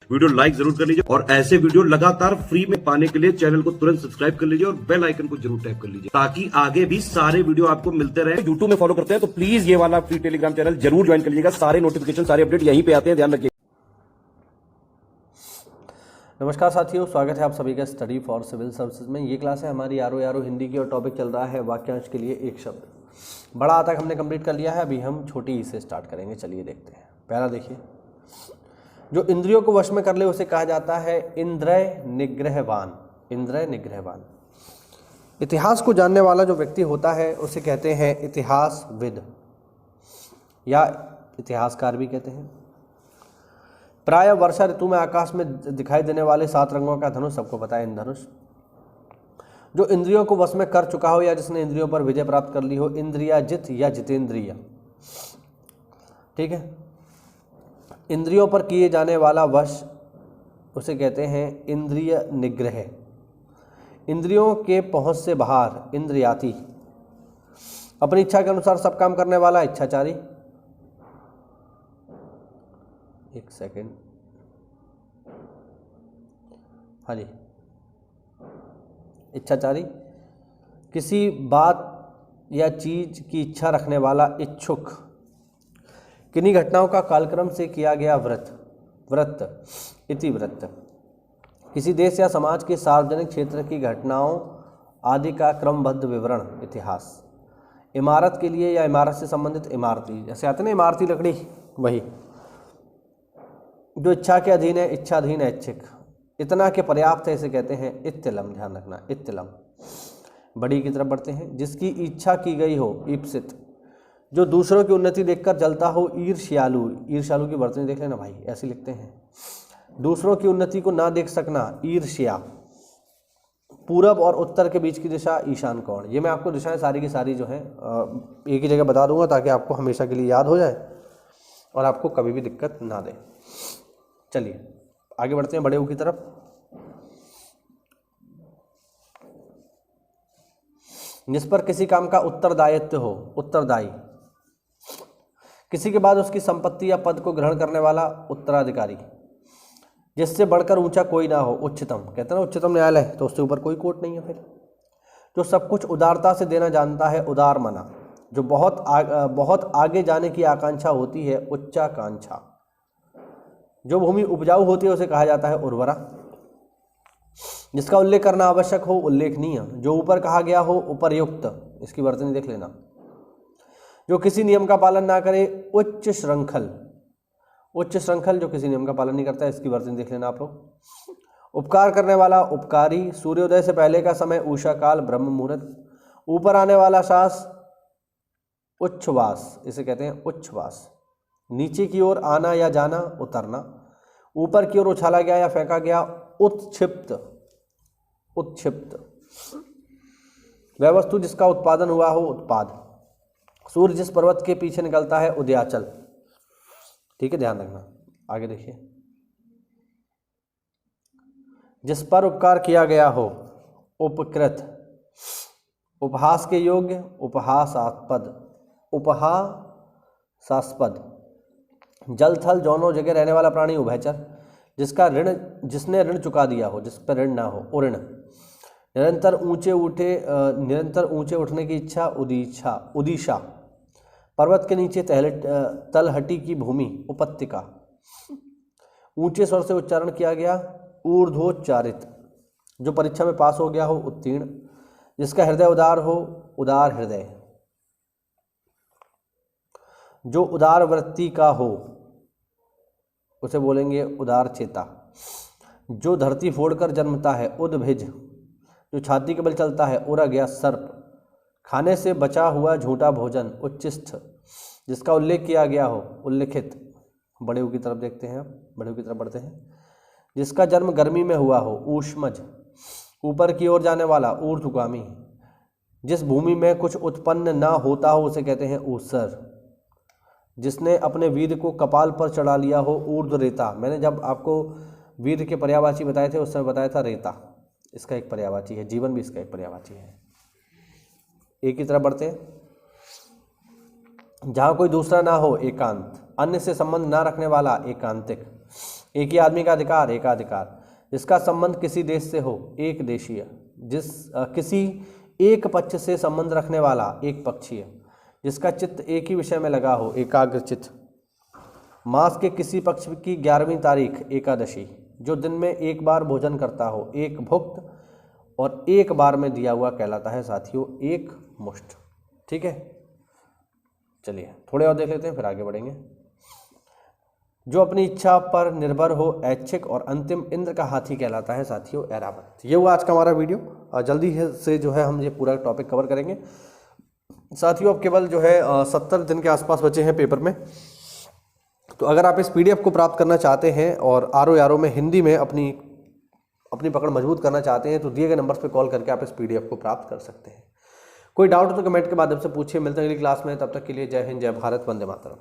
Video like जरूर कर लीजिए और ऐसे वीडियो लगातार फ्री में पाने के लिए चैनल को तुरंत सब्सक्राइब कर लीजिए और बेल आइकन को जरूर टैप कर लीजिए ताकि आगे भी सारे वीडियो आपको मिलते रहे। यूट्यूब में फॉलो करते हैं तो प्लीज ये वाला फ्री टेलीग्राम चैनल जरूर ज्वाइन कर लीजिएगा। सारे नोटिफिकेशन सारे अपडेट यहीं पे आते हैं, ध्यान रखिए। नमस्कार साथियों, स्वागत है आप सभी का स्टडी फॉर सिविल सर्विसेज में। ये क्लास है हमारी यारो हिंदी की और टॉपिक चल रहा है वाक्यांश के लिए एक शब्द। बड़ा आ तक हमने कंप्लीट कर लिया है, अभी हम छोटी ई से स्टार्ट करेंगे। चलिए देखते हैं। पहला देखिए, जो इंद्रियों को वश में कर ले उसे कहा जाता है इंद्रिय निग्रहवान। इंद्रिय निग्रहवान। इतिहास को जानने वाला जो व्यक्ति होता है उसे कहते हैं इतिहासविद या इतिहासकार भी कहते हैं। प्राय वर्षा ऋतु में आकाश में दिखाई देने वाले 7 रंगों का धनुष सबको पता है, इंद्रधनुष। जो इंद्रियों को वश में कर चुका हो या जिसने इंद्रियों पर विजय प्राप्त कर ली हो, इंद्रियाजित या जितेंद्रिय। ठीक है। इंद्रियों पर किए जाने वाला वश उसे कहते हैं इंद्रिय निग्रह। इंद्रियों के पहुंच से बाहर इंद्रियाती। अपनी इच्छा के अनुसार सब काम करने वाला इच्छाचारी। एक सेकेंड, हाँ जी, इच्छाचारी। किसी बात या चीज की इच्छा रखने वाला इच्छुक। किन्हीं घटनाओं का कालक्रम से किया गया व्रत, व्रत इतिव्रत। किसी देश या समाज के सार्वजनिक क्षेत्र की घटनाओं आदि का क्रमबद्ध विवरण, इतिहास। इमारत के लिए या इमारत से संबंधित इमारती, जैसे आते ना इमारती लकड़ी, वही। जो इच्छा के अधीन है, इच्छाधीन है, इच्छिक। इतना के पर्याप्त है इसे कहते हैं इत्तिलम। ध्यान रखना, इत्तिलम। बड़ी की तरफ बढ़ते हैं। जिसकी इच्छा की गई हो, ईप्सित। जो दूसरों की उन्नति देखकर जलता हो, ईर्ष्यालु। ईर्ष्यालु की वर्तनी देख लेना भाई, ऐसे लिखते हैं। दूसरों की उन्नति को ना देख सकना, ईर्ष्या। पूरब और उत्तर के बीच की दिशा, ईशान कोण। ये मैं आपको दिशाएं सारी की सारी जो है एक ही जगह बता दूंगा ताकि आपको हमेशा के लिए याद हो जाए और आपको कभी भी दिक्कत ना दे। चलिए आगे बढ़ते हैं बड़े ऊ की तरफ। जिस पर किसी काम का उत्तरदायित्व हो, उत्तरदायी। किसी के बाद उसकी संपत्ति या पद को ग्रहण करने वाला उत्तराधिकारी। जिससे बढ़कर ऊंचा कोई ना हो, उच्चतम। कहते हैं ना उच्चतम न्यायालय, तो उससे ऊपर कोई कोर्ट नहीं है फिर। जो सब कुछ उदारता से देना जानता है, उदार मना। जो बहुत आगे जाने की आकांक्षा होती है, उच्चाकांक्षा। जो भूमि उपजाऊ होती है उसे कहा जाता है उर्वरा। जिसका उल्लेख करना आवश्यक हो, उल्लेखनीय। जो ऊपर कहा गया हो, उपर्युक्त। इसकी वर्तनी देख लेना। जो किसी नियम का पालन ना करे, उच्च श्रृंखल। उच्च श्रृंखल, जो किसी नियम का पालन नहीं करता है, इसकी वर्तनी देख लेना आप लोग। उपकार करने वाला, उपकारी। सूर्योदय से पहले का समय, उषा काल, ब्रह्म मुहूर्त। ऊपर आने वाला श्वास, उच्छ्वास, इसे कहते हैं उच्छ्वास। नीचे की ओर आना या जाना, उतरना। ऊपर की ओर उछाला गया या फेंका गया, उत्क्षिप्त। उत्क्षिप्त। वह वस्तु जिसका उत्पादन हुआ हो, उत्पाद। सूर्य जिस पर्वत के पीछे निकलता है, उदयाचल। ठीक है, ध्यान रखना। आगे देखिए। जिस पर उपकार किया गया हो, उपकृत। उपहास के योग्य, उपहासास्पद। उपहासास्पद। जल थल दोनों जगह रहने वाला प्राणी, उभयचर। जिसने ऋण चुका दिया हो, जिस पर ऋण ना हो, उऋण। निरंतर ऊंचे उठने की इच्छा, उदीक्षा, उदीशा। पर्वत के नीचे तलहटी की भूमि, उपत्यका। ऊंचे स्वर से उच्चारण किया गया, ऊर्ध्वोच्चारित। जो परीक्षा में पास हो गया हो, उत्तीर्ण। जिसका हृदय उदार हो, उदार हृदय। जो उदार वृत्ति का हो उसे बोलेंगे उदार चेता। जो धरती फोड़कर जन्मता है, उद्भिज। जो छाती के बल चलता है, उरग या सर्प। खाने से बचा हुआ झूठा भोजन, उच्चिष्ठ। जिसका उल्लेख किया गया हो, उल्लिखित। बड़े ऊ की तरफ देखते हैं, बड़े ऊ की तरफ बढ़ते हैं। जिसका जन्म गर्मी में हुआ हो, ऊष्मज। ऊपर की ओर जाने वाला, ऊर्ध्वगामी। जिस भूमि में कुछ उत्पन्न ना होता हो उसे कहते हैं ऊसर। जिसने अपने वीर को कपाल पर चढ़ा लिया हो, ऊर्ध्व रेता। मैंने जब आपको वीर के पर्यायवाची बताए थे उस समय बताया था रेता, इसका एक पर्यायवाची है। जीवन भी इसका एक पर्यायवाची है। एक की तरफ बढ़ते हैं। जहाँ कोई दूसरा ना हो, एकांत। अन्य से संबंध ना रखने वाला, एकांतिक। एक ही आदमी का अधिकार, एकाधिकार। जिसका संबंध किसी देश से हो, एक देशीय। किसी एक पक्ष से संबंध रखने वाला, एक पक्षीय। जिसका चित्त एक ही विषय में लगा हो, एकाग्रचित्त। मास के किसी पक्ष की 11वीं तारीख, एकादशी। जो दिन में एक बार भोजन करता हो, एक भुक्त, और एक बार में दिया हुआ कहलाता है साथियों एक मुष्ट। ठीक है, चलिए थोड़े और देख लेते हैं फिर आगे बढ़ेंगे। जो अपनी इच्छा पर निर्भर हो, ऐच्छिक और अंतिम, इंद्र का हाथी कहलाता है साथियों ऐरावत। ये हुआ आज का हमारा वीडियो। जल्दी से जो है हम ये पूरा टॉपिक कवर करेंगे साथियों। अब केवल जो है 70 दिन के आसपास बचे हैं पेपर में। तो अगर आप इस PDF को प्राप्त करना चाहते हैं और RO में हिंदी में अपनी पकड़ मजबूत करना चाहते हैं तो दिए गए नंबर्स पे कॉल करके आप इस PDF को प्राप्त कर सकते हैं। कोई डाउट तो कमेंट के माध्यम से पूछिए। मिलते हैं अगली क्लास में, तब तक के लिए जय हिंद, जय भारत, वंदे मातरम।